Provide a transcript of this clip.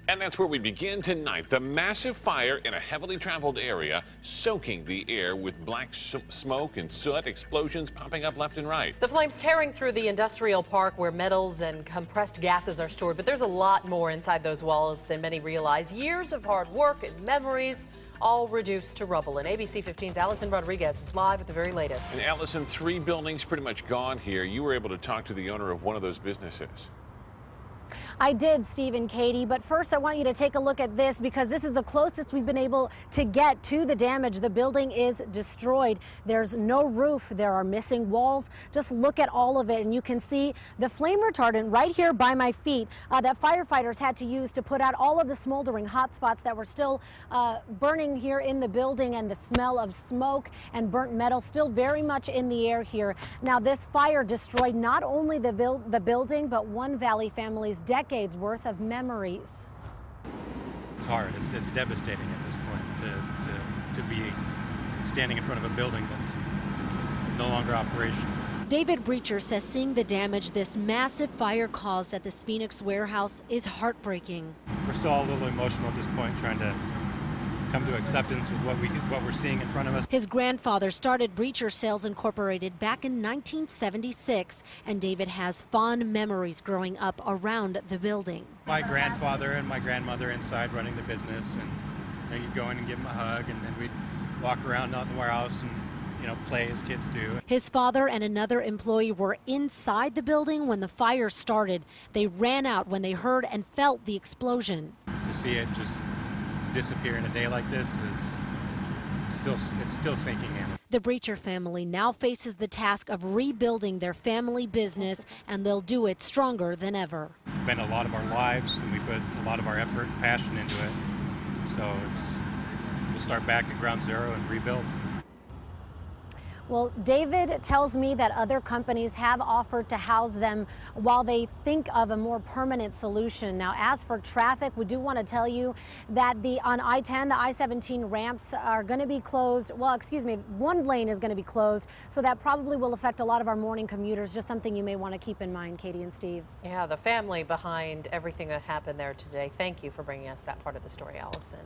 And that's where we begin tonight. The massive fire in a heavily traveled area, soaking the air with black smoke and soot, explosions popping up left and right. The flames tearing through the industrial park where metals and compressed gases are stored. But there's a lot more inside those walls than many realize. Years of hard work and memories, all reduced to rubble. And ABC 15's Allison Rodriguez is live with the very latest. And Allison, 3 buildings pretty much gone here. You were able to talk to the owner of one of those businesses. I did, Steve and Katie, but first I want you to take a look at this because this is the closest we've been able to get to the damage. The building is destroyed. There's no roof. There are missing walls. Just look at all of it and you can see the flame retardant right here by my feet that firefighters had to use to put out all of the smoldering hot spots that were still burning here in the building, and the smell of smoke and burnt metal still very much in the air here. Now, this fire destroyed not only the building, but one Valley family's decades worth of memories. It's hard. It's devastating at this point to be standing in front of a building that's no longer operational. David Breacher says seeing the damage this massive fire caused at the Phoenix warehouse is heartbreaking. We're still a little emotional at this point, trying to come to acceptance with what we're seeing in front of us. His grandfather started Breacher Sales Incorporated back in 1976, and David has fond memories growing up around the building. My grandfather and my grandmother inside running the business, and you'd go in and give them a hug, and then we'd walk around out in the warehouse and play as kids do. His father and another employee were inside the building when the fire started. They ran out when they heard and felt the explosion. To see it just disappear in a day like this it's still sinking in. The Breacher family now faces the task of rebuilding their family business, and they'll do it stronger than ever. It's been a lot of our lives, and we put a lot of our effort and passion into it. So we'll start back at ground zero and rebuild. Well, David tells me that other companies have offered to house them while they think of a more permanent solution. Now, as for traffic, we do want to tell you that on I-10, the I-17 ramps are going to be closed. Well, excuse me, one lane is going to be closed, so that probably will affect a lot of our morning commuters. Just something you may want to keep in mind, Katie and Steve. Yeah, the family behind everything that happened there today. Thank you for bringing us that part of the story, Allison.